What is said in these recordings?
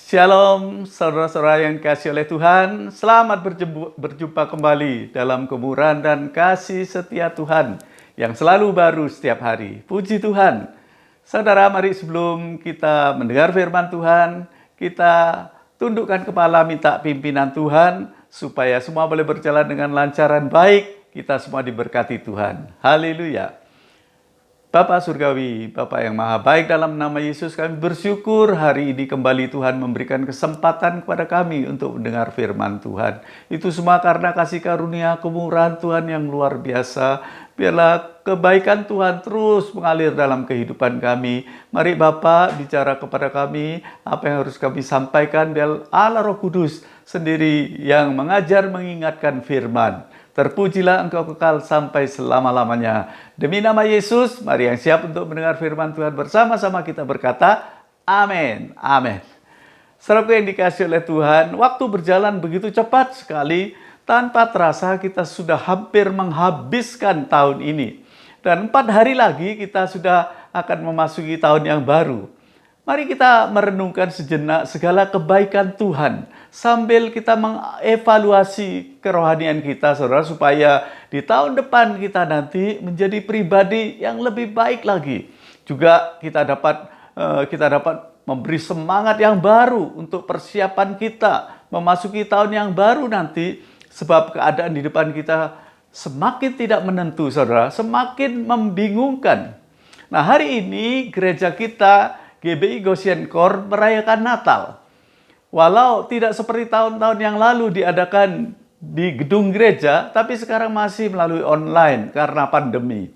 Shalom, saudara-saudara yang dikasihi oleh Tuhan. Selamat berjumpa kembali dalam kemurahan dan kasih setia Tuhan yang selalu baru setiap hari. Puji Tuhan. Saudara, mari sebelum kita mendengar firman Tuhan, kita tundukkan kepala minta pimpinan Tuhan supaya semua boleh berjalan dengan lancar dan baik. Kita semua diberkati Tuhan. Haleluya. Bapa Surgawi, Bapa yang maha baik, dalam nama Yesus kami bersyukur hari ini kembali Tuhan memberikan kesempatan kepada kami untuk mendengar firman Tuhan. Itu semua karena kasih karunia kemurahan Tuhan yang luar biasa. Biarlah kebaikan Tuhan terus mengalir dalam kehidupan kami. Mari Bapa bicara kepada kami apa yang harus kami sampaikan. Biar Allah Roh Kudus sendiri yang mengajar mengingatkan firman. Terpujilah Engkau kekal sampai selama-lamanya. Demi nama Yesus, mari yang siap untuk mendengar firman Tuhan bersama-sama kita berkata, Amin. Amin. Saudaraku yang dikasihi oleh Tuhan, waktu berjalan begitu cepat sekali, tanpa terasa kita sudah hampir menghabiskan tahun ini. Dan 4 hari lagi kita sudah akan memasuki tahun yang baru. Mari kita merenungkan sejenak segala kebaikan Tuhan sambil kita mengevaluasi kerohanian kita, saudara, supaya di tahun depan kita nanti menjadi pribadi yang lebih baik lagi. Juga kita dapat memberi semangat yang baru untuk persiapan kita memasuki tahun yang baru nanti, sebab keadaan di depan kita semakin tidak menentu, saudara, semakin membingungkan. Nah, hari ini gereja kita GBI Gosienkor merayakan Natal. Walau tidak seperti tahun-tahun yang lalu diadakan di gedung gereja, tapi sekarang masih melalui online karena pandemi.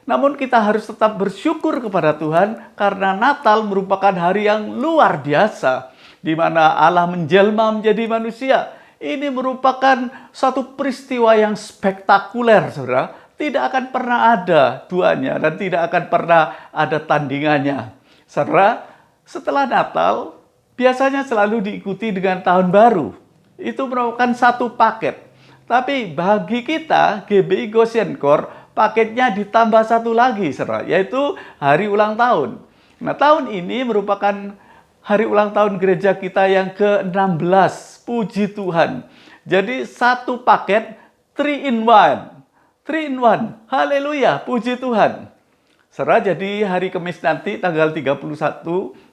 Namun kita harus tetap bersyukur kepada Tuhan karena Natal merupakan hari yang luar biasa, di mana Allah menjelma menjadi manusia. Ini merupakan satu peristiwa yang spektakuler, saudara. Tidak akan pernah ada duanya dan tidak akan pernah ada tandingannya. Saudara, setelah Natal, biasanya selalu diikuti dengan Tahun Baru. Itu merupakan satu paket. Tapi bagi kita, GBI Gosienkor, paketnya ditambah satu lagi, saudara, yaitu hari ulang tahun. Nah, tahun ini merupakan hari ulang tahun gereja kita yang ke-16. Puji Tuhan. Jadi satu paket 3 in 1. 3 in 1. Haleluya, puji Tuhan. Saudara, jadi hari Kamis nanti tanggal 31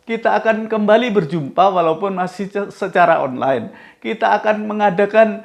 kita akan kembali berjumpa walaupun masih secara online. Kita akan mengadakan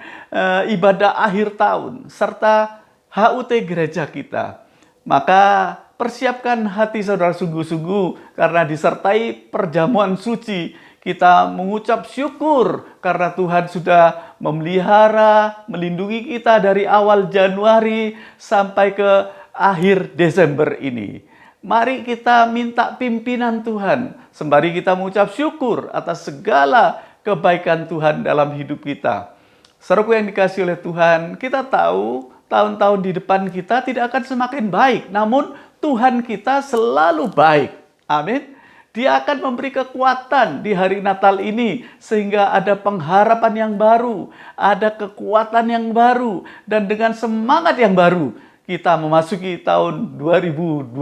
ibadah akhir tahun serta HUT gereja kita. Maka persiapkan hati saudara sungguh-sungguh karena disertai perjamuan suci. Kita mengucap syukur karena Tuhan sudah memelihara, melindungi kita dari awal Januari sampai ke akhir Desember ini. Mari kita minta pimpinan Tuhan sembari kita mengucap syukur atas segala kebaikan Tuhan dalam hidup kita. Saudaraku yang dikasihi oleh Tuhan, kita tahu tahun-tahun di depan kita tidak akan semakin baik, namun Tuhan kita selalu baik. Amin. Dia akan memberi kekuatan di hari Natal ini sehingga ada pengharapan yang baru, ada kekuatan yang baru, dan dengan semangat yang baru kita memasuki tahun 2021.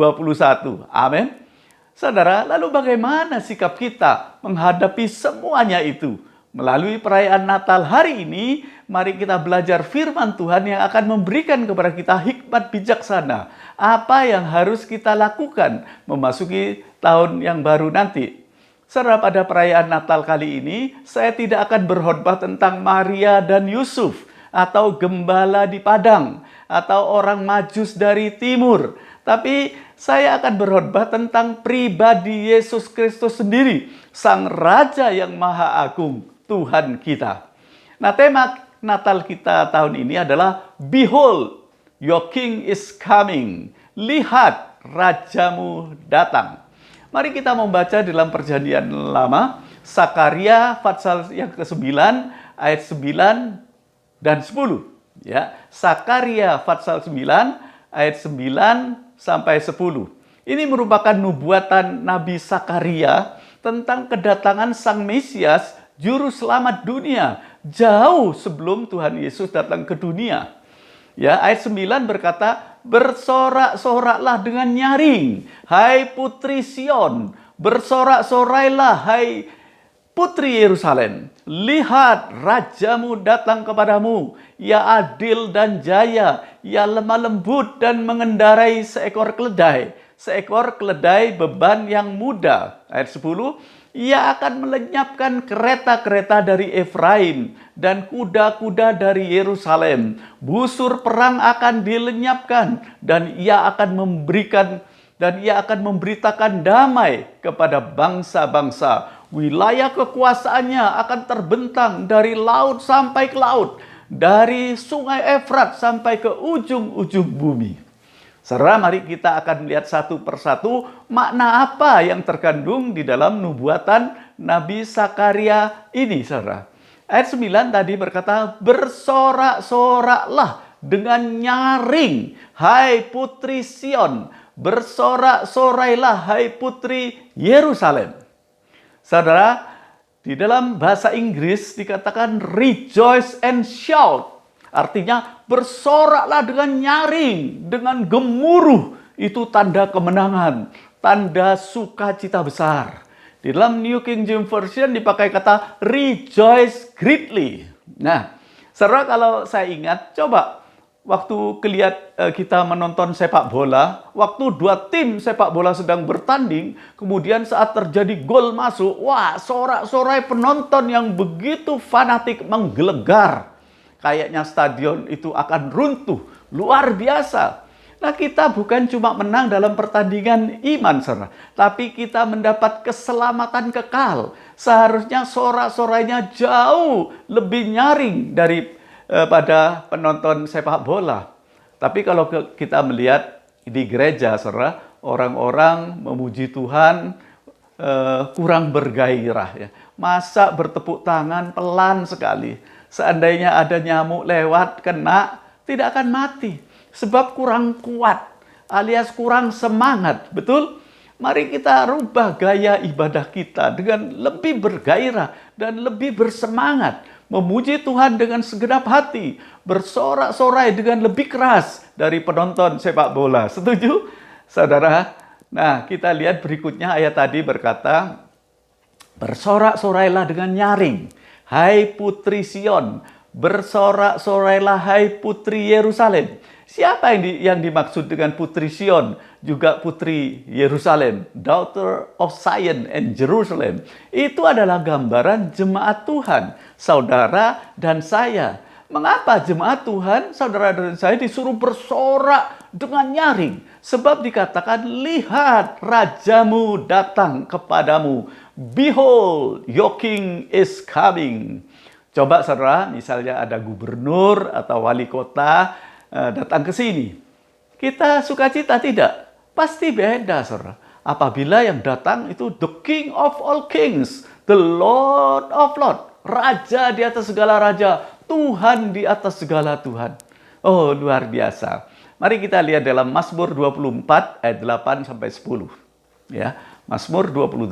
Amin. Saudara, lalu bagaimana sikap kita menghadapi semuanya itu? Melalui perayaan Natal hari ini, mari kita belajar firman Tuhan yang akan memberikan kepada kita hikmat bijaksana. Apa yang harus kita lakukan memasuki tahun yang baru nanti. Saudara, pada perayaan Natal kali ini, saya tidak akan berkhotbah tentang Maria dan Yusuf, atau gembala di padang, atau orang Majus dari timur. Tapi saya akan berkhotbah tentang pribadi Yesus Kristus sendiri, Sang Raja yang Maha Agung, Tuhan kita. Nah, tema Natal kita tahun ini adalah Behold, your King is coming. Lihat, Rajamu datang. Mari kita membaca dalam Perjanjian Lama, Sakaria pasal yang ke-9, ayat 9 dan 10. Ya, Sakaria pasal 9 ayat 9 sampai 10. Ini merupakan nubuatan Nabi Sakaria tentang kedatangan Sang Mesias, juru selamat dunia, jauh sebelum Tuhan Yesus datang ke dunia. Ya, ayat 9 berkata, bersorak-soraklah dengan nyaring, hai putri Sion, bersorak-sorailah, hai putri Yerusalem, lihat rajamu datang kepadamu, ia adil dan jaya, ia lemah lembut dan mengendarai seekor keledai beban yang muda. Ayat 10, ia akan melenyapkan kereta-kereta dari Efraim dan kuda-kuda dari Yerusalem. Busur perang akan dilenyapkan dan ia akan memberitakan damai kepada bangsa-bangsa. Wilayah kekuasaannya akan terbentang dari laut sampai ke laut, dari sungai Efrat sampai ke ujung-ujung bumi. Saudara, mari kita akan melihat satu persatu makna apa yang terkandung di dalam nubuatan Nabi Sakaria ini, saudara. Ayat 9 tadi berkata, bersorak-soraklah dengan nyaring, hai putri Sion. Bersorak-sorailah, hai putri Yerusalem. Saudara, di dalam bahasa Inggris dikatakan rejoice and shout. Artinya bersoraklah dengan nyaring, dengan gemuruh. Itu tanda kemenangan, tanda sukacita besar. Di dalam New King James Version dipakai kata rejoice greatly. Nah, saudara, kalau saya ingat, coba waktu kita menonton sepak bola, waktu dua tim sepak bola sedang bertanding, kemudian saat terjadi gol masuk, wah, sorak-sorai penonton yang begitu fanatik menggelegar. Kayaknya stadion itu akan runtuh, luar biasa. Nah, kita bukan cuma menang dalam pertandingan iman, saudara, tapi kita mendapat keselamatan kekal. Seharusnya sorak-sorainya jauh lebih nyaring pada penonton sepak bola. Tapi kalau kita melihat di gereja, saudara, orang-orang memuji Tuhan kurang bergairah, ya. Masa bertepuk tangan pelan sekali. Seandainya ada nyamuk lewat, kena, tidak akan mati. Sebab kurang kuat, alias kurang semangat. Betul? Mari kita rubah gaya ibadah kita dengan lebih bergairah dan lebih bersemangat. Memuji Tuhan dengan segenap hati. Bersorak-sorai dengan lebih keras dari penonton sepak bola. Setuju, saudara? Nah, kita lihat berikutnya ayat tadi berkata, bersorak-sorailah dengan nyaring, hai putri Sion, bersorak-sorailah hai putri Yerusalem. Siapa yang dimaksud dengan putri Sion, juga putri Yerusalem? Daughter of Zion and Jerusalem. Itu adalah gambaran jemaat Tuhan, saudara dan saya. Mengapa jemaat Tuhan, saudara dan saya disuruh bersorak dengan nyaring? Sebab dikatakan, lihat rajamu datang kepadamu. Behold, your king is coming. Coba saudara, misalnya ada gubernur atau wali kota datang ke sini. Kita sukacita tidak? Pasti beda, saudara. Apabila yang datang itu the King of all kings, the Lord of lords, raja di atas segala raja, Tuhan di atas segala Tuhan. Oh, luar biasa. Mari kita lihat dalam Mazmur 24 ayat 8 sampai 10. Ya, Mazmur 24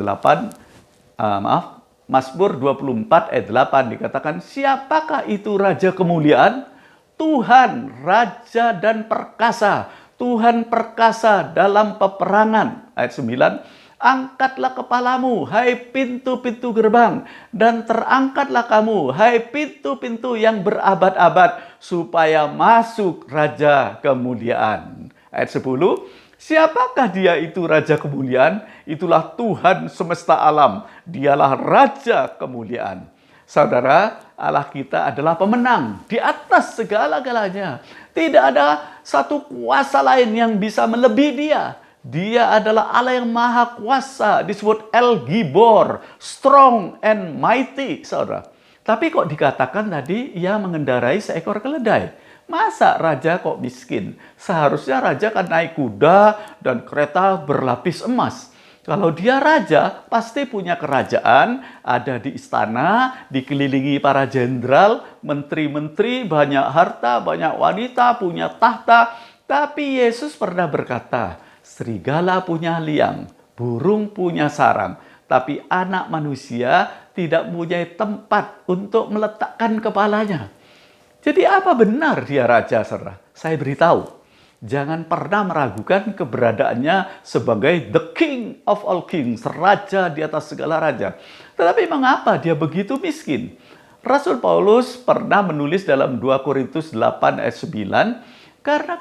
ayat 8 dikatakan, siapakah itu raja kemuliaan? Tuhan, raja dan perkasa. Tuhan perkasa dalam peperangan. Ayat 9, angkatlah kepalamu, hai pintu-pintu gerbang, dan terangkatlah kamu, hai pintu-pintu yang berabad-abad, supaya masuk raja kemuliaan. Ayat 10, siapakah dia itu raja kemuliaan? Itulah Tuhan semesta alam. Dialah raja kemuliaan. Saudara, Allah kita adalah pemenang di atas segala-galanya. Tidak ada satu kuasa lain yang bisa melebihi dia. Dia adalah Allah yang maha kuasa. Disebut El Gibor, strong and mighty, saudara. Tapi kok dikatakan tadi ia mengendarai seekor keledai? Masa raja kok miskin? Seharusnya raja kan naik kuda dan kereta berlapis emas. Kalau dia raja, pasti punya kerajaan, ada di istana, dikelilingi para jenderal, menteri-menteri, banyak harta, banyak wanita, punya tahta. Tapi Yesus pernah berkata, serigala punya liang, burung punya sarang, tapi anak manusia tidak punya tempat untuk meletakkan kepalanya. Jadi apa benar dia raja, saudara? Saya beritahu. Jangan pernah meragukan keberadaannya sebagai the king of all kings, raja di atas segala raja. Tetapi mengapa dia begitu miskin? Rasul Paulus pernah menulis dalam 2 Korintus 8 ayat 9, karena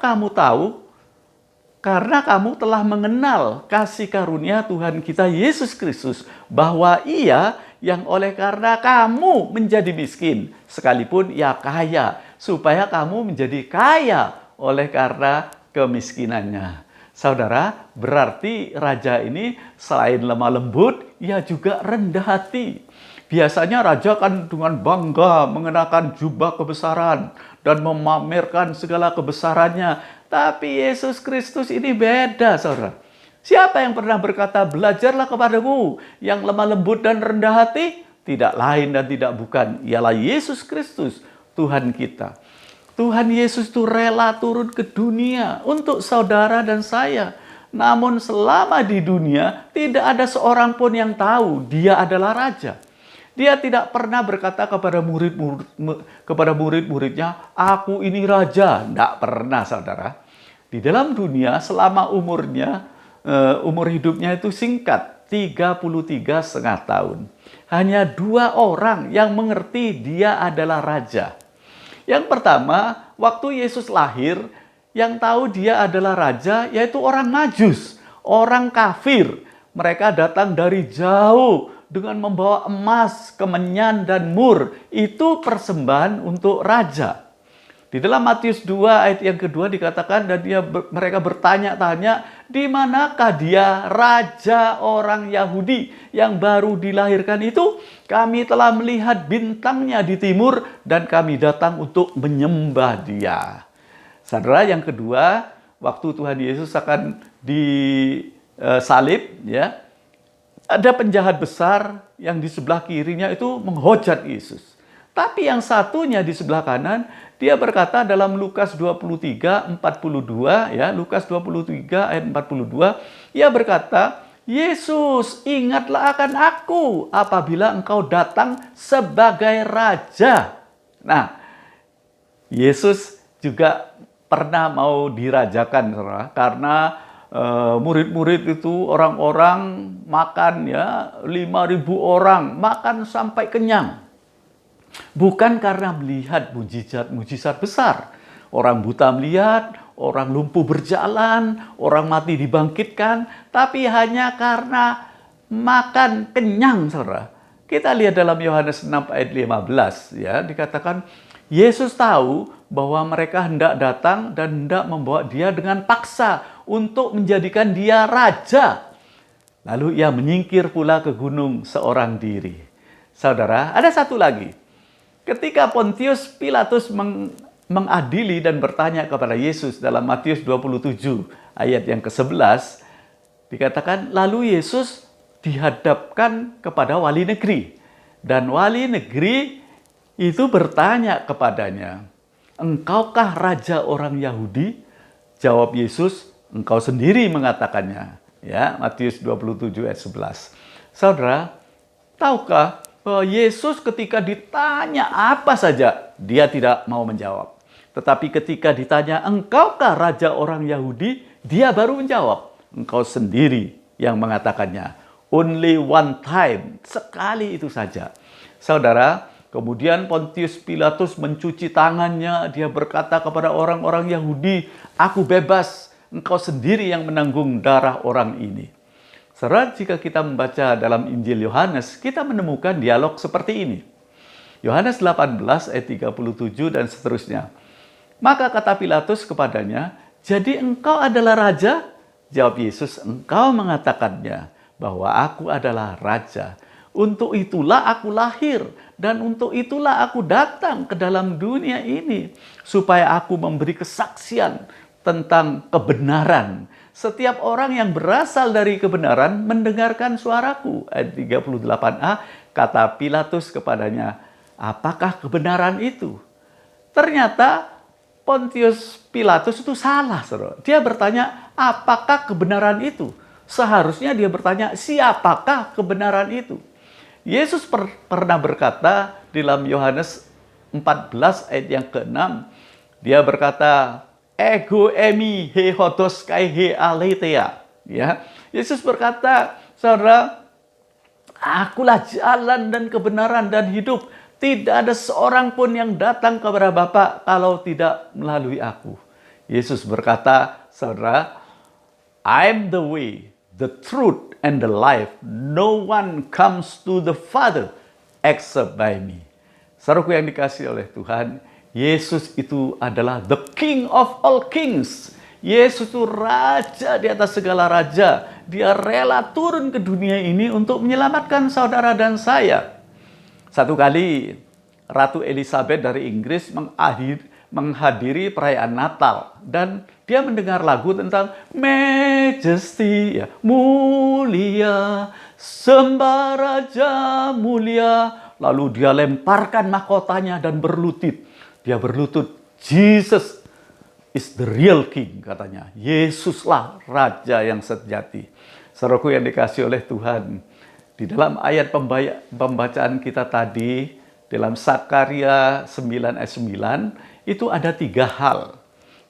kamu telah mengenal kasih karunia Tuhan kita Yesus Kristus, bahwa Ia yang oleh karena kamu menjadi miskin, sekalipun Ia kaya, supaya kamu menjadi kaya oleh karena kemiskinannya. Saudara, berarti raja ini selain lemah lembut, ia juga rendah hati. Biasanya raja kan dengan bangga mengenakan jubah kebesaran dan memamerkan segala kebesarannya. Tapi Yesus Kristus ini beda, saudara. Siapa yang pernah berkata, belajarlah kepadaku yang lemah lembut dan rendah hati? Tidak lain dan tidak bukan, ialah Yesus Kristus, Tuhan kita. Tuhan Yesus itu rela turun ke dunia untuk saudara dan saya. Namun selama di dunia, tidak ada seorang pun yang tahu dia adalah raja. Dia tidak pernah berkata kepada murid-muridnya, aku ini raja. Tidak pernah, saudara. Di dalam dunia selama umur hidupnya itu singkat, 33,5 tahun. Hanya 2 orang yang mengerti dia adalah raja. Yang pertama, waktu Yesus lahir, yang tahu dia adalah raja, yaitu orang Majus, orang kafir. Mereka datang dari jauh dengan membawa emas, kemenyan, dan mur. Itu persembahan untuk raja. Di dalam Matius 2 ayat yang kedua dikatakan, dan mereka bertanya-tanya, di manakah dia raja orang Yahudi yang baru dilahirkan itu? Kami telah melihat bintangnya di timur dan kami datang untuk menyembah dia. Saudara, yang kedua, waktu Tuhan Yesus akan disalib, ya, ada penjahat besar yang di sebelah kirinya itu menghujat Yesus. Tapi yang satunya di sebelah kanan, dia berkata dalam Lukas 23:42, ya, Lukas 23 ayat 42, ia berkata, Yesus, ingatlah akan aku apabila engkau datang sebagai raja. Nah, Yesus juga pernah mau dirajakan, saudara, karena murid-murid itu orang-orang makan, ya, 5.000 orang makan sampai kenyang. Bukan karena melihat mujizat besar. Orang buta melihat, orang lumpuh berjalan, orang mati dibangkitkan, tapi hanya karena makan kenyang, saudara. Kita lihat dalam Yohanes 6 ayat 15, ya, dikatakan Yesus tahu bahwa mereka hendak datang dan hendak membawa dia dengan paksa untuk menjadikan dia raja. Lalu ia menyingkir pula ke gunung seorang diri. Saudara, ada satu lagi. Ketika Pontius Pilatus mengadili dan bertanya kepada Yesus dalam Matius 27 ayat yang ke-11, dikatakan, lalu Yesus dihadapkan kepada wali negeri. Dan wali negeri itu bertanya kepadanya, engkaukah raja orang Yahudi? Jawab Yesus, engkau sendiri mengatakannya. Ya, Matius 27 ayat 11. Saudara, tahukah bahwa Yesus ketika ditanya apa saja, dia tidak mau menjawab. Tetapi ketika ditanya, engkaukah raja orang Yahudi? Dia baru menjawab, engkau sendiri yang mengatakannya. Only one time, sekali itu saja. Saudara, kemudian Pontius Pilatus mencuci tangannya, dia berkata kepada orang-orang Yahudi, aku bebas, engkau sendiri yang menanggung darah orang ini. Saudara, jika kita membaca dalam Injil Yohanes, kita menemukan dialog seperti ini. Yohanes 18 ayat 37 dan seterusnya. Maka kata Pilatus kepadanya, jadi engkau adalah raja? Jawab Yesus, engkau mengatakannya bahwa aku adalah raja. Untuk itulah aku lahir dan untuk itulah aku datang ke dalam dunia ini. Supaya aku memberi kesaksian tentang kebenaran. Setiap orang yang berasal dari kebenaran mendengarkan suaraku. Ayat 38a, kata Pilatus kepadanya, apakah kebenaran itu? Ternyata Pontius Pilatus itu salah, saudara. Dia bertanya, apakah kebenaran itu? Seharusnya dia bertanya, siapakah kebenaran itu? Yesus pernah berkata di dalam Yohanes 14 ayat yang ke-6, dia berkata, ego emi he hodos kai he aletheia. Ya, Yesus berkata, saudara, akulah jalan dan kebenaran dan hidup. Tidak ada seorang pun yang datang kepada Bapa kalau tidak melalui aku. Yesus berkata, saudara, I'm the way, the truth, and the life. No one comes to the Father except by me. Saudaraku yang dikasihi oleh Tuhan, Yesus itu adalah the King of all kings. Yesus itu raja di atas segala raja. Dia rela turun ke dunia ini untuk menyelamatkan saudara dan saya. Satu kali Ratu Elizabeth dari Inggris menghadiri perayaan Natal. Dan dia mendengar lagu tentang Majesty, ya, mulia, sembah Raja mulia. Lalu dia lemparkan mahkotanya dan berlutut. Dia berlutut, Jesus is the real king, katanya. Yesuslah raja yang sejati. Saudaraku yang dikasihi oleh Tuhan, di dalam ayat pembacaan kita tadi, dalam Sakaria 9 ayat 9, itu ada 3 hal.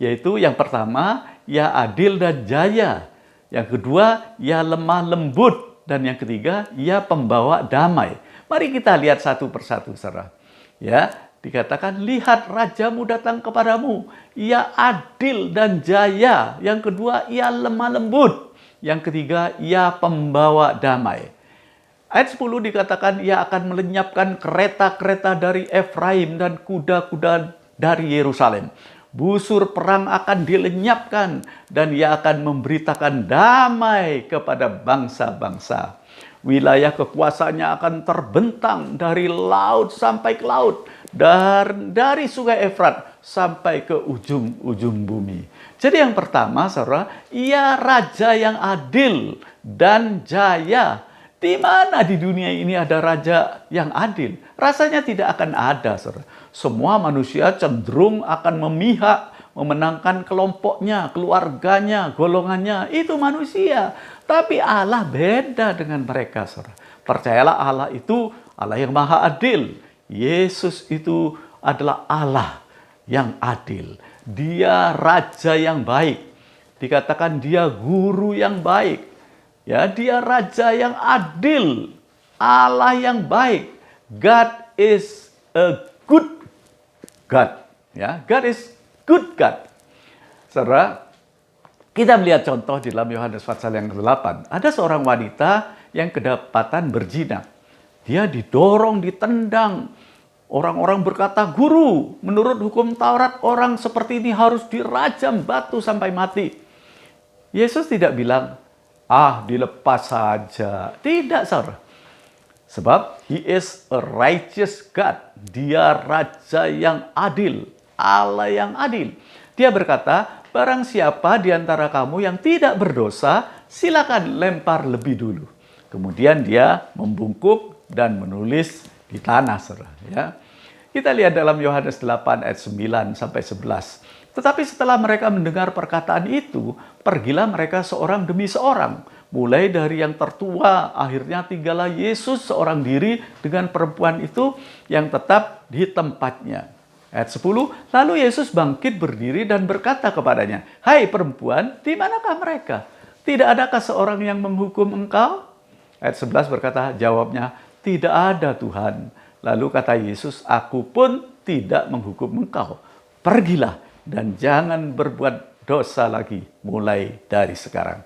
Yaitu yang pertama, ya adil dan jaya. Yang kedua, ya lemah lembut. Dan yang ketiga, ya pembawa damai. Mari kita lihat satu persatu, saudara. Ya, dikatakan, lihat rajamu datang kepadamu. Ia adil dan jaya. Yang kedua, ia lemah lembut. Yang ketiga, ia pembawa damai. Ayat 10 dikatakan, ia akan melenyapkan kereta-kereta dari Efraim dan kuda-kuda dari Yerusalem. Busur perang akan dilenyapkan dan ia akan memberitakan damai kepada bangsa-bangsa. Wilayah kekuasaannya akan terbentang dari laut sampai ke laut. Dan dari sungai Efrat sampai ke ujung-ujung bumi. Jadi yang pertama, saudara, ia raja yang adil dan jaya. Di mana di dunia ini ada raja yang adil? Rasanya tidak akan ada, saudara. Semua manusia cenderung akan memihak, memenangkan kelompoknya, keluarganya, golongannya. Itu manusia. Tapi Allah beda dengan mereka, saudara. Percayalah, Allah itu Allah yang maha adil. Yesus itu adalah Allah yang adil. Dia raja yang baik. Dikatakan dia guru yang baik. Ya, dia raja yang adil. Allah yang baik. God is a good God. Ya, God is good God. Saudara, kita melihat contoh di dalam Yohanes pasal yang ke-8. Ada seorang wanita yang kedapatan berzina. Dia didorong, ditendang. Orang-orang berkata, guru, menurut hukum Taurat orang seperti ini harus dirajam batu sampai mati. Yesus tidak bilang, dilepas saja. Tidak, saudara. Sebab He is a righteous God. Dia raja yang adil. Allah yang adil. Dia berkata, barang siapa di antara kamu yang tidak berdosa, silakan lempar lebih dulu. Kemudian dia membungkuk dan menulis di tanah, saudara. Ya. Kita lihat dalam Yohanes 8 ayat 9 sampai 11. Tetapi setelah mereka mendengar perkataan itu, pergilah mereka seorang demi seorang. Mulai dari yang tertua, akhirnya tinggallah Yesus seorang diri dengan perempuan itu yang tetap di tempatnya. Ayat 10, lalu Yesus bangkit berdiri dan berkata kepadanya, hai perempuan, di manakah mereka? Tidak adakah seorang yang menghukum engkau? Ayat 11 berkata, jawabnya, tidak ada Tuhan. Lalu kata Yesus, aku pun tidak menghukum engkau. Pergilah dan jangan berbuat dosa lagi mulai dari sekarang.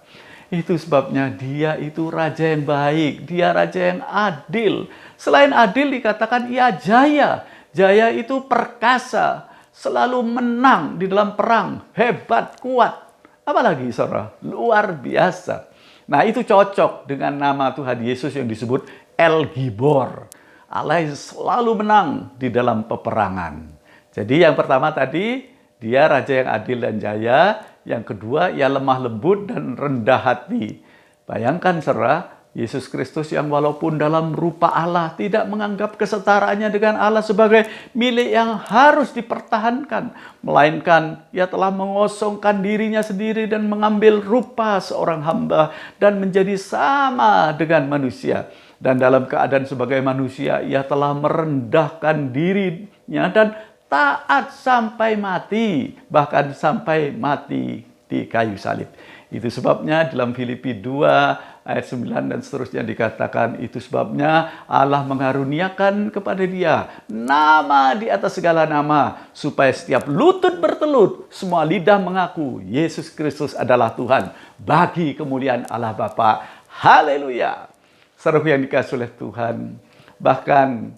Itu sebabnya dia itu raja yang baik, dia raja yang adil. Selain adil dikatakan ia jaya. Jaya itu perkasa, selalu menang di dalam perang, hebat, kuat. Apalagi saudara, luar biasa. Nah itu cocok dengan nama Tuhan Yesus yang disebut El Gibor. Allah yang selalu menang di dalam peperangan. Jadi yang pertama tadi, dia raja yang adil dan jaya. Yang kedua, ia lemah lembut dan rendah hati. Bayangkan saudara, Yesus Kristus yang walaupun dalam rupa Allah tidak menganggap kesetaraannya dengan Allah sebagai milik yang harus dipertahankan. Melainkan ia telah mengosongkan dirinya sendiri dan mengambil rupa seorang hamba dan menjadi sama dengan manusia. Dan dalam keadaan sebagai manusia, ia telah merendahkan dirinya dan taat sampai mati, bahkan sampai mati di kayu salib. Itu sebabnya dalam Filipi 2 ayat 9 dan seterusnya dikatakan, itu sebabnya Allah mengaruniakan kepada dia nama di atas segala nama, supaya setiap lutut bertelut, semua lidah mengaku Yesus Kristus adalah Tuhan, bagi kemuliaan Allah Bapa. Haleluya. Saudaraku yang dikasihi oleh Tuhan, bahkan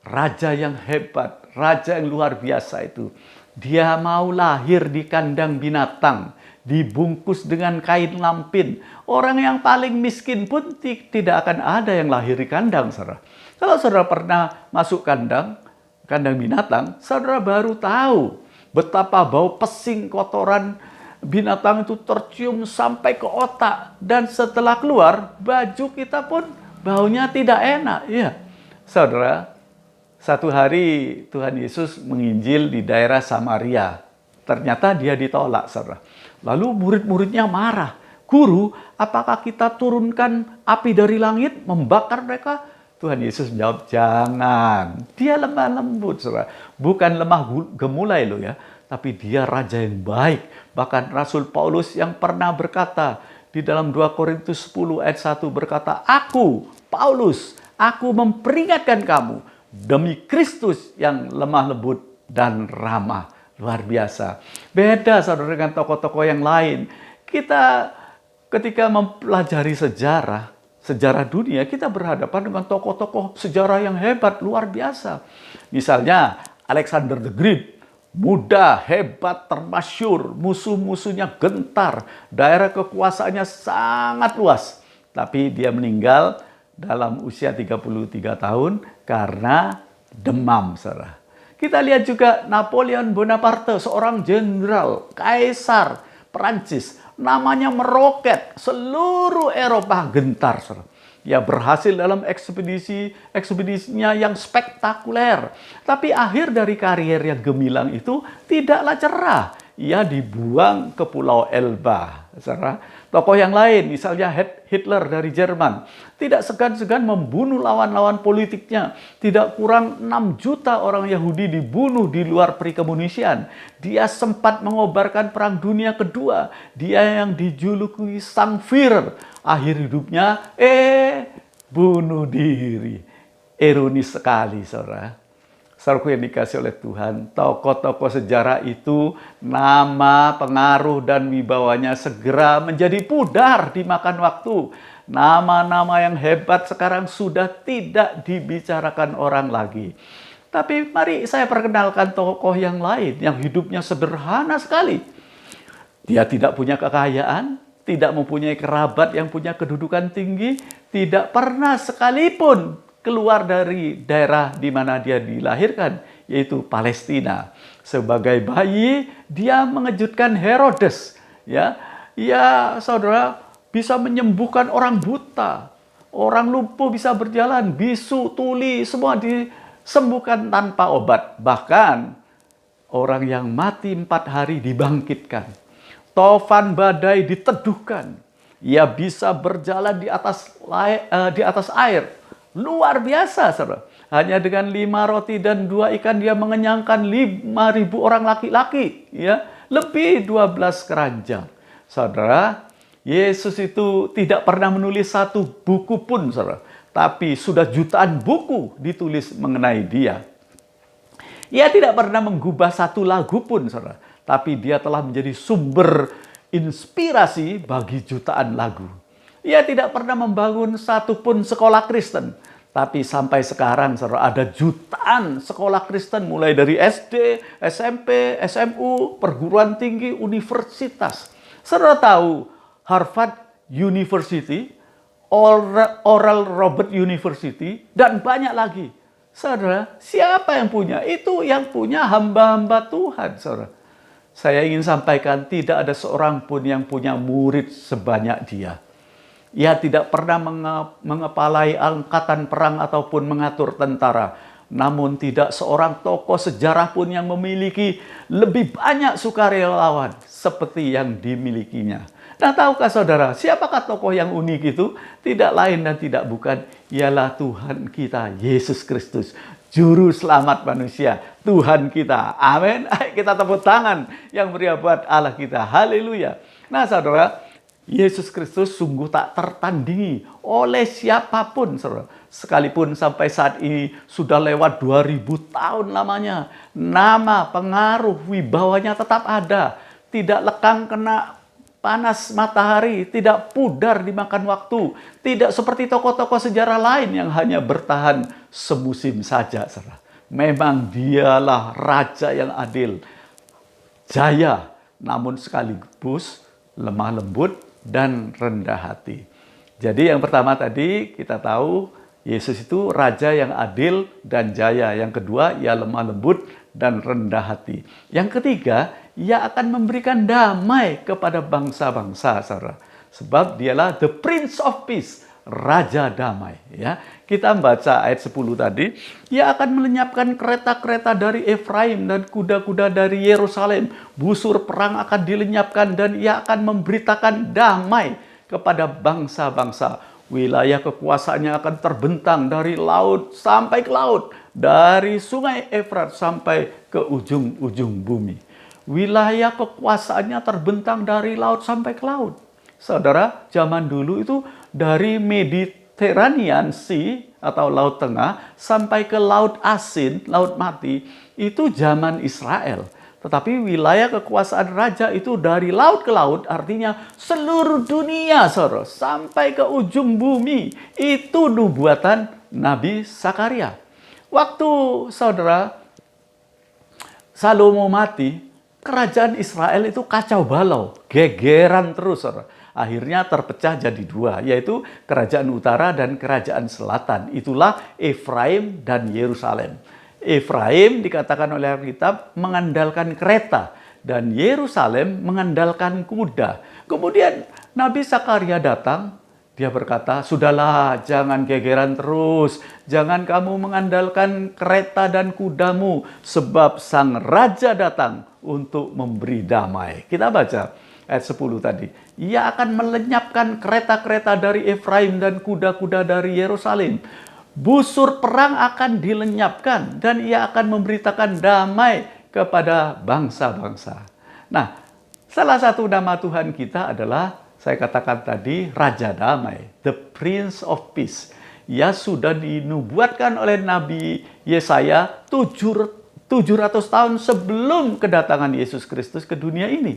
raja yang hebat, raja yang luar biasa itu, dia mau lahir di kandang binatang, dibungkus dengan kain lampin. Orang yang paling miskin pun tidak akan ada yang lahir di kandang, saudara. Kalau saudara pernah masuk kandang binatang, saudara baru tahu betapa bau pesing kotoran binatang itu tercium sampai ke otak. Dan setelah keluar, baju kita pun baunya tidak enak. Ya, saudara, satu hari Tuhan Yesus menginjil di daerah Samaria. Ternyata dia ditolak, saudara. Lalu murid-muridnya marah. Guru, apakah kita turunkan api dari langit membakar mereka? Tuhan Yesus menjawab, jangan. Dia lemah lembut, saudara. Bukan lemah gemulai loh ya. Tapi dia raja yang baik. Bahkan Rasul Paulus yang pernah berkata di dalam 2 Korintus 10 ayat 1 berkata, aku, Paulus, aku memperingatkan kamu demi Kristus yang lemah lembut dan ramah. Luar biasa. Beda saudara dengan tokoh-tokoh yang lain. Kita ketika mempelajari sejarah dunia, kita berhadapan dengan tokoh-tokoh sejarah yang hebat, luar biasa. Misalnya Alexander the Great, muda, hebat, termasyur, musuh-musuhnya gentar, daerah kekuasaannya sangat luas. Tapi dia meninggal dalam usia 33 tahun karena demam, saudara. Kita lihat juga Napoleon Bonaparte, seorang jenderal, kaisar Perancis. Namanya meroket, seluruh Eropa gentar, saudara. Dia berhasil dalam ekspedisinya yang spektakuler. Tapi akhir dari karier yang gemilang itu tidaklah cerah. Ia dibuang ke Pulau Elba. Saudara, tokoh yang lain, misalnya Hitler dari Jerman, tidak segan-segan membunuh lawan-lawan politiknya. Tidak kurang 6 juta orang Yahudi dibunuh di luar perikemunisian. Dia sempat mengobarkan Perang Dunia Kedua. Dia yang dijuluki Sang Führer. Akhir hidupnya, bunuh diri. Ironis sekali, saudara. Saudaraku yang dikasih oleh Tuhan, tokoh-tokoh sejarah itu nama, pengaruh, dan wibawanya segera menjadi pudar dimakan waktu. Nama-nama yang hebat sekarang sudah tidak dibicarakan orang lagi. Tapi mari saya perkenalkan tokoh yang lain yang hidupnya sederhana sekali. Dia tidak punya kekayaan, tidak mempunyai kerabat yang punya kedudukan tinggi, tidak pernah sekalipun keluar dari daerah di mana dia dilahirkan, yaitu Palestina. Sebagai bayi, dia mengejutkan Herodes. Ya, saudara, bisa menyembuhkan orang buta, orang lumpuh bisa berjalan, bisu, tuli, semua disembuhkan tanpa obat. Bahkan orang yang mati 4 hari dibangkitkan. Tofan badai diteduhkan. Ia bisa berjalan di atas air. Luar biasa, saudara. Hanya dengan 5 roti dan 2 ikan dia mengenyangkan 5.000 orang laki-laki. Ya, lebih 12 keranjang. Saudara, Yesus itu tidak pernah menulis 1 buku pun, saudara. Tapi sudah jutaan buku ditulis mengenai dia. Ia tidak pernah menggubah 1 lagu pun, saudara. Tapi dia telah menjadi sumber inspirasi bagi jutaan lagu. Ia tidak pernah membangun 1 pun sekolah Kristen. Tapi sampai sekarang, saudara, ada jutaan sekolah Kristen mulai dari SD, SMP, SMU, perguruan tinggi, universitas. Saudara tahu Harvard University, Oral Roberts University, dan banyak lagi. Saudara, siapa yang punya? Itu yang punya hamba-hamba Tuhan, saudara. Saya ingin sampaikan, tidak ada seorang pun yang punya murid sebanyak dia. Ia tidak pernah mengepalai angkatan perang ataupun mengatur tentara. Namun tidak seorang tokoh sejarah pun yang memiliki lebih banyak sukarelawan seperti yang dimilikinya. Nah, tahukah saudara, siapakah tokoh yang unik itu? Tidak lain dan tidak bukan, ialah Tuhan kita, Yesus Kristus. Juru selamat manusia, Tuhan kita. Amin. Ayo kita tepuk tangan yang meriah buat Allah kita. Haleluya. Nah saudara, Yesus Kristus sungguh tak tertandingi oleh siapapun, saudara. Sekalipun sampai saat ini sudah lewat 2000 tahun lamanya, nama, pengaruh, wibawanya tetap ada. Tidak lekang kena panas matahari, tidak pudar dimakan waktu, tidak seperti tokoh-tokoh sejarah lain yang hanya bertahan semusim saja, saudara. Memang dialah Raja yang adil, jaya, namun sekaligus lemah lembut dan rendah hati. Jadi yang pertama tadi kita tahu Yesus itu Raja yang adil dan jaya. Yang kedua, ia lemah lembut dan rendah hati. Yang ketiga, ia akan memberikan damai kepada bangsa-bangsa, saudara. Sebab dialah the Prince of Peace, Raja Damai. Ya, kita baca ayat 10 tadi, ia akan melenyapkan kereta-kereta dari Efraim dan kuda-kuda dari Yerusalem. Busur perang akan dilenyapkan dan ia akan memberitakan damai kepada bangsa-bangsa. Wilayah kekuasaannya akan terbentang dari laut sampai ke laut, dari sungai Efrat sampai ke ujung-ujung bumi. Wilayah kekuasaannya terbentang dari laut sampai ke laut. Saudara, zaman dulu itu dari Mediterranean Sea atau Laut Tengah sampai ke Laut Asin, Laut Mati, itu zaman Israel. Tetapi wilayah kekuasaan raja itu dari laut ke laut, artinya seluruh dunia, saudara, sampai ke ujung bumi. Itu nubuatan Nabi Zakaria. Waktu saudara Salomo mati, kerajaan Israel itu kacau balau, gegeran terus, saudara. Akhirnya terpecah jadi dua, yaitu kerajaan utara dan kerajaan selatan. Itulah Efraim dan Yerusalem. Efraim dikatakan oleh Alkitab mengandalkan kereta dan Yerusalem mengandalkan kuda. Kemudian Nabi Zakaria datang, dia berkata, "Sudahlah, jangan gegeran terus. Jangan kamu mengandalkan kereta dan kudamu, sebab sang raja datang untuk memberi damai." Kita baca ayat 10 tadi. Ia akan melenyapkan kereta-kereta dari Efraim dan kuda-kuda dari Yerusalem. Busur perang akan dilenyapkan dan ia akan memberitakan damai kepada bangsa-bangsa. Nah, salah satu nama Tuhan kita adalah, saya katakan tadi, Raja Damai, the Prince of Peace. Ia sudah dinubuatkan oleh Nabi Yesaya 700 tahun sebelum kedatangan Yesus Kristus ke dunia ini.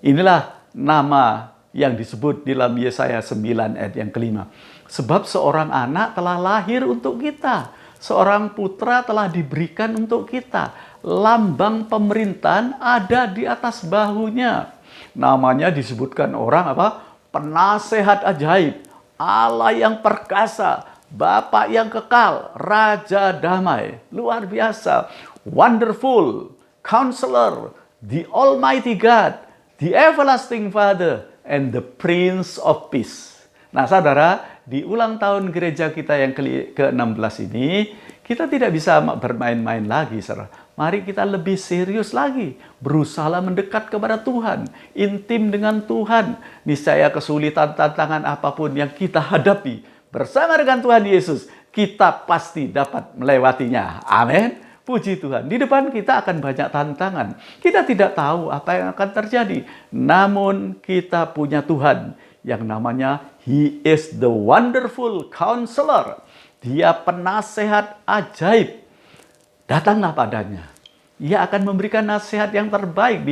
Inilah nama yang disebut dalam Yesaya 9 ayat yang kelima. Sebab seorang anak telah lahir untuk kita, seorang putra telah diberikan untuk kita. Lambang pemerintahan ada di atas bahunya. Namanya disebutkan orang apa? Penasehat ajaib, Allah yang perkasa, Bapa yang kekal, Raja Damai. Luar biasa. Wonderful, Counselor, the Almighty God, the Everlasting Father, and the Prince of Peace. Nah saudara, di ulang tahun gereja kita yang ke-16 ini, kita tidak bisa bermain-main lagi, saudara. Mari kita lebih serius lagi, berusaha mendekat kepada Tuhan, intim dengan Tuhan. Niscaya kesulitan, tantangan apapun yang kita hadapi, bersama dengan Tuhan Yesus, kita pasti dapat melewatinya. Amin. Puji Tuhan, di depan kita akan banyak tantangan. Kita tidak tahu apa yang akan terjadi. Namun kita punya Tuhan yang namanya He is the Wonderful Counselor. Dia penasehat ajaib. Datanglah padanya. Ia akan memberikan nasihat yang terbaik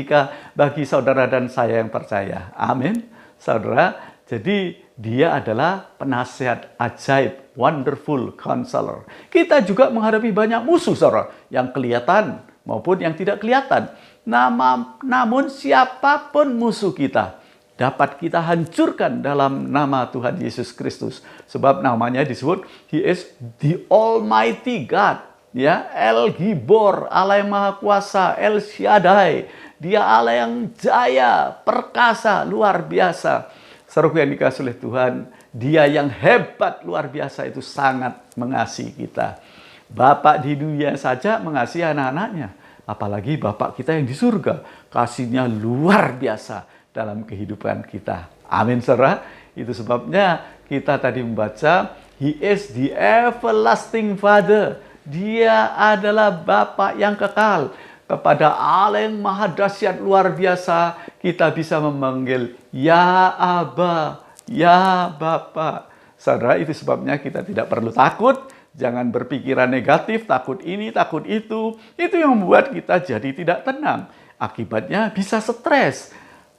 bagi saudara dan saya yang percaya. Amin. Saudara, jadi dia adalah penasehat ajaib, Wonderful Counselor. Kita juga menghadapi banyak musuh, saudara, yang kelihatan maupun yang tidak kelihatan. Namun siapapun musuh kita, dapat kita hancurkan dalam nama Tuhan Yesus Kristus. Sebab namanya disebut, He is the Almighty God. Ya, El Gibor, Allah yang Maha Kuasa, El Shaddai. Dia Allah yang jaya, perkasa, luar biasa. Saudaraku yang dikasihi oleh Tuhan, Dia yang hebat, luar biasa itu sangat mengasihi kita. Bapak di dunia saja mengasihi anak-anaknya. Apalagi Bapak kita yang di surga. Kasihnya luar biasa dalam kehidupan kita. Amin, saudara. Itu sebabnya kita tadi membaca, He is the everlasting Father. Dia adalah Bapa yang kekal. Kepada Allah yang maha dahsyat luar biasa, kita bisa memanggil Ya Aba, Ya Bapa. Saudara, itu sebabnya kita tidak perlu takut. Jangan berpikiran negatif, takut ini, takut itu. Itu yang membuat kita jadi tidak tenang. Akibatnya bisa stres.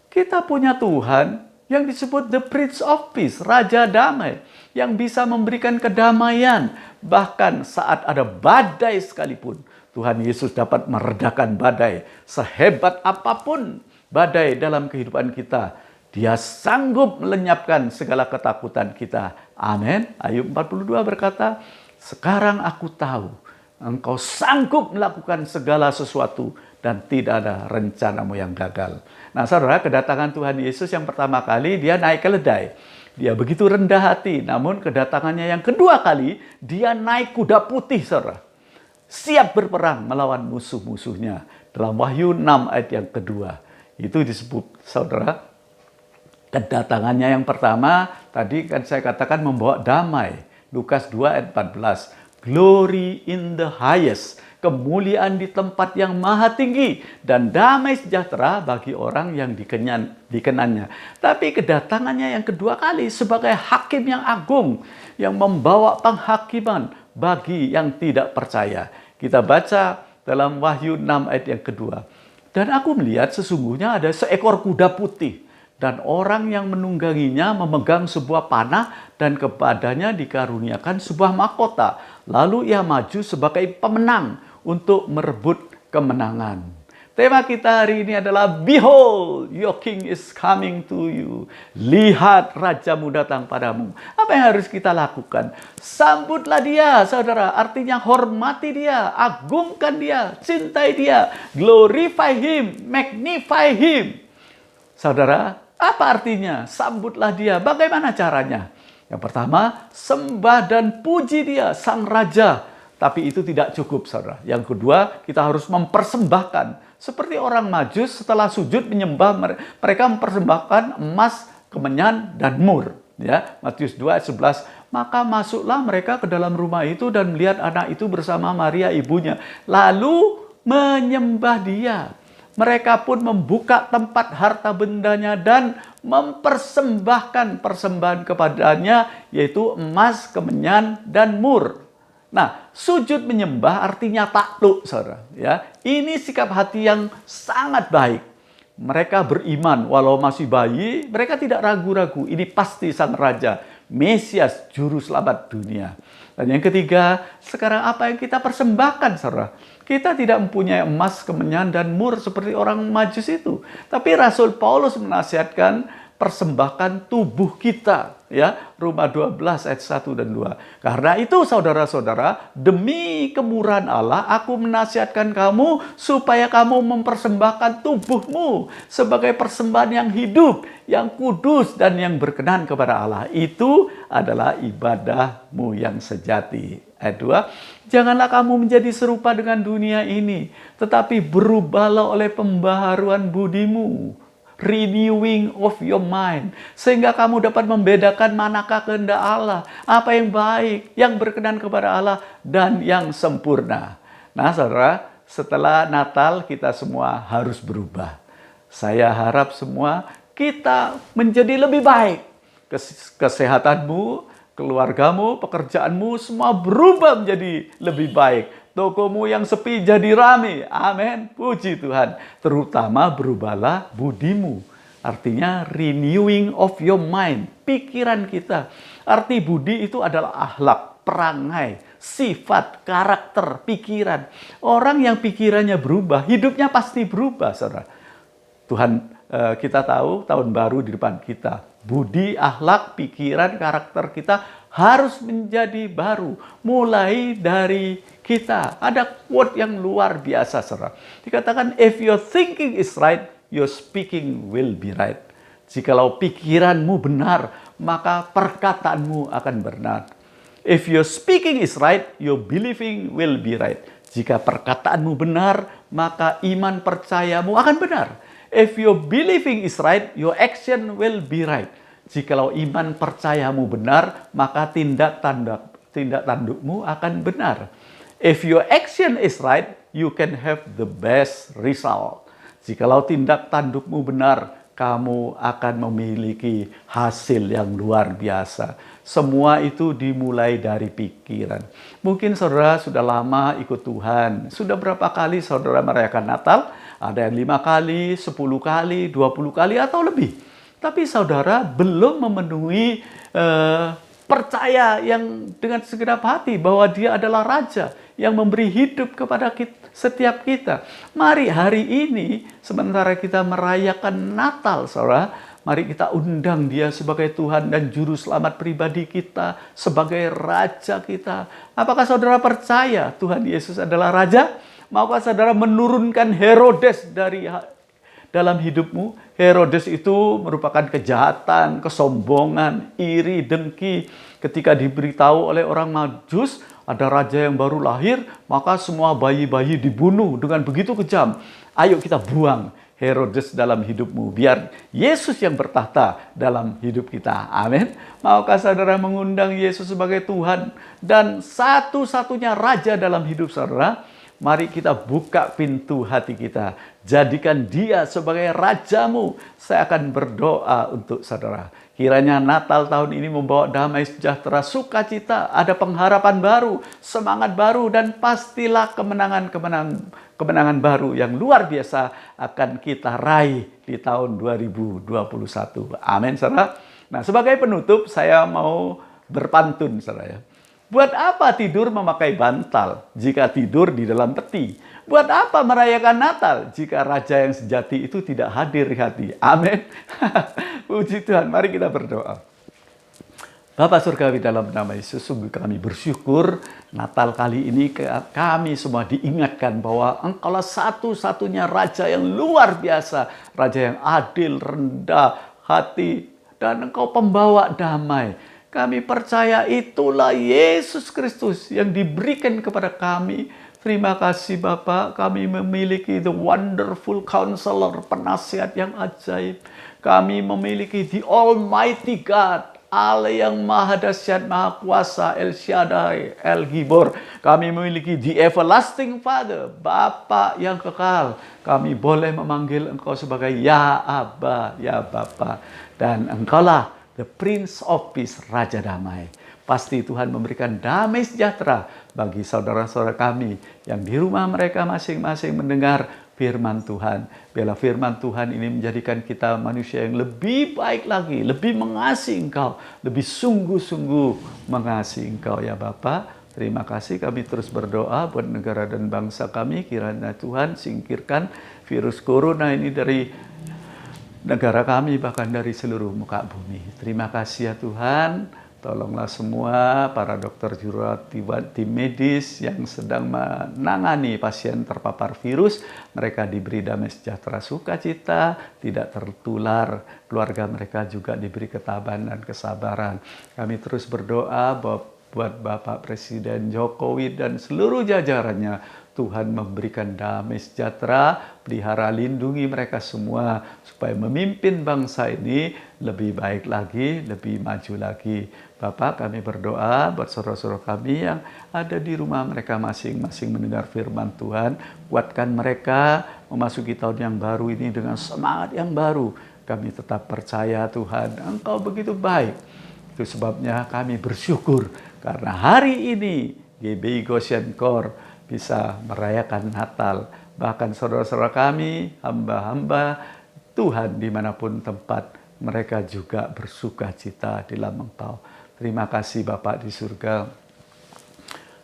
Kita punya Tuhan yang disebut the Prince of Peace, Raja Damai, yang bisa memberikan kedamaian. Bahkan saat ada badai sekalipun, Tuhan Yesus dapat meredakan badai. Sehebat apapun badai dalam kehidupan kita, Dia sanggup melenyapkan segala ketakutan kita. Amin. Ayub 42 berkata, sekarang aku tahu Engkau sanggup melakukan segala sesuatu dan tidak ada rencanamu yang gagal. Nah saudara, kedatangan Tuhan Yesus yang pertama kali, Dia naik keledai. Dia begitu rendah hati, namun kedatangannya yang kedua kali, Dia naik kuda putih, saudara. Siap berperang melawan musuh-musuhnya. Dalam Wahyu 6 ayat yang kedua. Itu disebut, saudara, kedatangannya yang pertama, tadi kan saya katakan membawa damai. Lukas 2 ayat 14. Glory in the highest. Kemuliaan di tempat yang maha tinggi. Dan damai sejahtera bagi orang yang dikenannya. Tapi kedatangannya yang kedua kali sebagai hakim yang agung. Yang membawa penghakiman bagi yang tidak percaya. Kita baca dalam Wahyu 6 ayat yang kedua. Dan aku melihat sesungguhnya ada seekor kuda putih. Dan orang yang menungganginya memegang sebuah panah dan kepadanya dikaruniakan sebuah mahkota. Lalu ia maju sebagai pemenang untuk merebut kemenangan. Tema kita hari ini adalah Behold, your king is coming to you. Lihat, rajamu datang padamu. Apa yang harus kita lakukan? Sambutlah dia, saudara. Artinya hormati dia, agungkan dia, cintai dia. Glorify him, magnify him. Saudara, apa artinya? Sambutlah dia. Bagaimana caranya? Yang pertama, sembah dan puji dia, sang raja. Tapi itu tidak cukup, saudara. Yang kedua, kita harus mempersembahkan. Seperti orang Majus setelah sujud menyembah, mereka mempersembahkan emas, kemenyan, dan mur. Ya, Matius 2 ayat 11. Maka masuklah mereka ke dalam rumah itu dan melihat anak itu bersama Maria ibunya. Lalu menyembah dia. Mereka pun membuka tempat harta bendanya dan mempersembahkan persembahan kepadanya, yaitu emas, kemenyan, dan mur. Nah, sujud menyembah artinya takluk, saudara. Ya, ini sikap hati yang sangat baik. Mereka beriman, walau masih bayi, mereka tidak ragu-ragu. Ini pasti sang raja, Mesias, juru selamat dunia. Dan yang ketiga, sekarang apa yang kita persembahkan, saudara? Kita tidak mempunyai emas, kemenyan, dan mur seperti orang Majus itu. Tapi Rasul Paulus menasihatkan persembahkan tubuh kita. Ya, Roma 12 ayat 1 dan 2. Karena itu saudara-saudara, demi kemurahan Allah, aku menasihatkan kamu supaya kamu mempersembahkan tubuhmu sebagai persembahan yang hidup, yang kudus, dan yang berkenan kepada Allah. Itu adalah ibadahmu yang sejati. Ayat 2, janganlah kamu menjadi serupa dengan dunia ini, tetapi berubahlah oleh pembaharuan budimu. Renewing of your mind. Sehingga kamu dapat membedakan manakah kehendak Allah. Apa yang baik, yang berkenan kepada Allah, dan yang sempurna. Nah saudara, setelah Natal kita semua harus berubah. Saya harap semua kita menjadi lebih baik. Kesehatanmu, keluargamu, pekerjaanmu, semua berubah menjadi lebih baik. Tokomu yang sepi jadi rame. Amin. Puji Tuhan. Terutama berubahlah budimu. Artinya renewing of your mind. Pikiran kita. Arti budi itu adalah akhlak, perangai, sifat, karakter, pikiran. Orang yang pikirannya berubah, hidupnya pasti berubah, saudara. Tuhan, kita tahu tahun baru di depan kita. Budi, akhlak, pikiran, karakter kita harus menjadi baru. Mulai dari kita. Ada quote yang luar biasa, saudara. Dikatakan, if your thinking is right, your speaking will be right. Jikalau pikiranmu benar, maka perkataanmu akan benar. If your speaking is right, your believing will be right. Jika perkataanmu benar, maka iman percayamu akan benar. If your believing is right, your action will be right. Jikalau iman percayamu benar, maka tindak tandukmu akan benar. If your action is right, you can have the best result. Jikalau tindak tandukmu benar, kamu akan memiliki hasil yang luar biasa. Semua itu dimulai dari pikiran. Mungkin saudara sudah lama ikut Tuhan. Sudah berapa kali saudara merayakan Natal? Ada yang 5 kali, 10 kali, 20 kali, atau lebih. Tapi saudara belum memenuhi percaya yang dengan segenap hati bahwa Dia adalah Raja yang memberi hidup kepada setiap kita. Mari hari ini, sementara kita merayakan Natal, saudara, mari kita undang Dia sebagai Tuhan dan Juru Selamat pribadi kita, sebagai Raja kita. Apakah saudara percaya Tuhan Yesus adalah Raja? Maukah saudara menurunkan Herodes dalam hidupmu? Herodes itu merupakan kejahatan, kesombongan, iri, dengki. Ketika diberitahu oleh orang Majus, ada raja yang baru lahir, maka semua bayi-bayi dibunuh dengan begitu kejam. Ayo kita buang Herodes dalam hidupmu, biar Yesus yang bertahta dalam hidup kita. Amin. Maukah saudara mengundang Yesus sebagai Tuhan dan satu-satunya Raja dalam hidup saudara? Mari kita buka pintu hati kita. Jadikan Dia sebagai Rajamu. Saya akan berdoa untuk saudara. Kiranya Natal tahun ini membawa damai sejahtera, sukacita, ada pengharapan baru, semangat baru, dan pastilah kemenangan baru yang luar biasa akan kita raih di tahun 2021. Amin, saudara. Nah, sebagai penutup saya mau berpantun, saudara ya. Buat apa tidur memakai bantal jika tidur di dalam peti? Buat apa merayakan Natal jika Raja yang sejati itu tidak hadir di hati? Amin. Puji Tuhan, mari kita berdoa. Bapa Surgawi, dalam nama Yesus, sungguh kami bersyukur Natal kali ini kami semua diingatkan bahwa Engkaulah satu-satunya Raja yang luar biasa, Raja yang adil, rendah hati, dan Engkau pembawa damai. Kami percaya itulah Yesus Kristus yang diberikan kepada kami. Terima kasih Bapa, kami memiliki the wonderful counselor, penasihat yang ajaib. Kami memiliki the Almighty God, Allah yang Maha Dahsyat, Maha Kuasa, El Shaddai, El Gibor. Kami memiliki the everlasting Father, Bapa yang kekal. Kami boleh memanggil Engkau sebagai Ya Abba, Ya Bapa. Dan Engkaulah the Prince of Peace, Raja Damai. Pasti Tuhan memberikan damai sejahtera bagi saudara-saudara kami yang di rumah mereka masing-masing mendengar firman Tuhan. Biarlah firman Tuhan ini menjadikan kita manusia yang lebih baik lagi, lebih mengasihi Engkau, lebih sungguh-sungguh mengasihi Engkau ya Bapa. Terima kasih, kami terus berdoa buat negara dan bangsa kami. Kiranya Tuhan singkirkan virus corona ini dari negara kami, bahkan dari seluruh muka bumi. Terima kasih ya Tuhan. Tolonglah semua para dokter jururawat, tim medis yang sedang menangani pasien terpapar virus. Mereka diberi damai sejahtera, sukacita, tidak tertular. Keluarga mereka juga diberi ketabahan dan kesabaran. Kami terus berdoa buat Bapak Presiden Jokowi dan seluruh jajarannya. Tuhan memberikan damai sejahtera, pelihara lindungi mereka semua, supaya memimpin bangsa ini lebih baik lagi, lebih maju lagi. Bapak, kami berdoa buat saudara-saudara kami yang ada di rumah mereka masing-masing mendengar firman Tuhan. Kuatkan mereka memasuki tahun yang baru ini dengan semangat yang baru. Kami tetap percaya Tuhan, Engkau begitu baik. Itu sebabnya kami bersyukur karena hari ini GBI Goshen Core bisa merayakan Natal. Bahkan saudara-saudara kami, hamba-hamba Tuhan dimanapun tempat, mereka juga bersuka cita di dalam Engkau. Terima kasih Bapak di surga.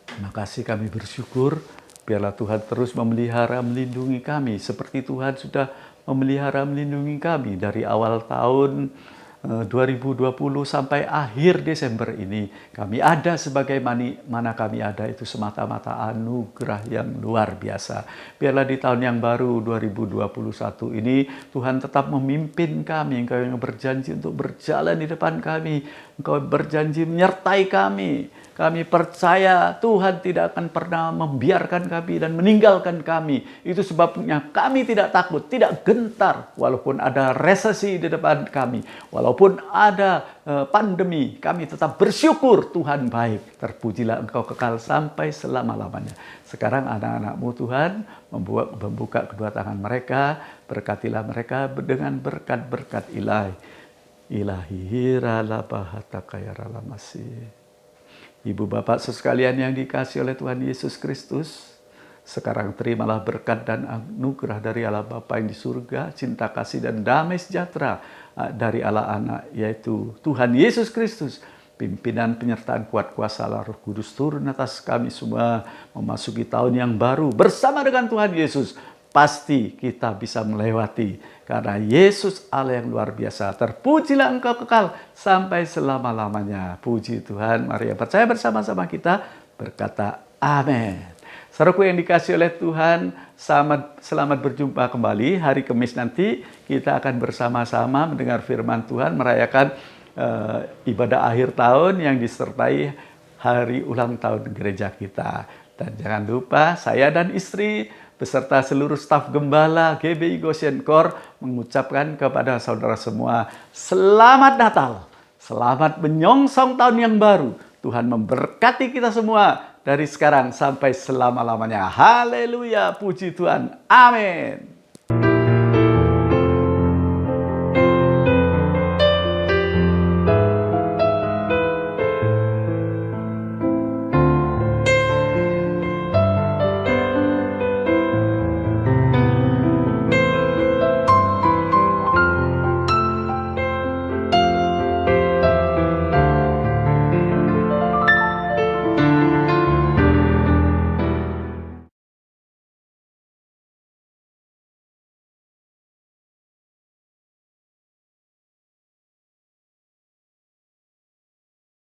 Terima kasih, kami bersyukur. Biarlah Tuhan terus memelihara, melindungi kami. Seperti Tuhan sudah memelihara, melindungi kami dari awal tahun 2020 sampai akhir Desember ini. Kami ada sebagaimana kami ada itu semata-mata anugerah yang luar biasa. Biarlah di tahun yang baru 2021 ini Tuhan tetap memimpin kami. Engkau yang berjanji untuk berjalan di depan kami. Engkau berjanji menyertai kami. Kami percaya Tuhan tidak akan pernah membiarkan kami dan meninggalkan kami. Itu sebabnya kami tidak takut, tidak gentar. Walaupun ada resesi di depan kami. Walaupun Walaupun ada pandemi, kami tetap bersyukur Tuhan baik. Terpujilah Engkau kekal sampai selama-lamanya. Sekarang anak-anak-Mu Tuhan membuka kedua tangan mereka, berkatilah mereka dengan berkat-berkat ilahi. Ilahi hirala bahata kayara lamasi. Ibu bapak sekalian yang dikasihi oleh Tuhan Yesus Kristus, sekarang terimalah berkat dan anugerah dari Allah Bapa yang di surga, cinta kasih dan damai sejahtera dari Allah Anak, yaitu Tuhan Yesus Kristus. Pimpinan penyertaan kuat kuasa Allah Roh Kudus turun atas kami semua memasuki tahun yang baru bersama dengan Tuhan Yesus. Pasti kita bisa melewati karena Yesus Allah yang luar biasa. Terpujilah Engkau kekal sampai selama-lamanya. Puji Tuhan. Mari percaya bersama-sama kita berkata amin. Saudaraku yang dikasihi oleh Tuhan, selamat berjumpa kembali. Hari Kamis nanti kita akan bersama-sama mendengar firman Tuhan, merayakan ibadah akhir tahun yang disertai hari ulang tahun gereja kita. Dan jangan lupa saya dan istri beserta seluruh staf gembala GBI Goshen Core mengucapkan kepada saudara semua selamat Natal, selamat menyongsong tahun yang baru. Tuhan memberkati kita semua dari sekarang sampai selama-lamanya. Haleluya, puji Tuhan. Amin.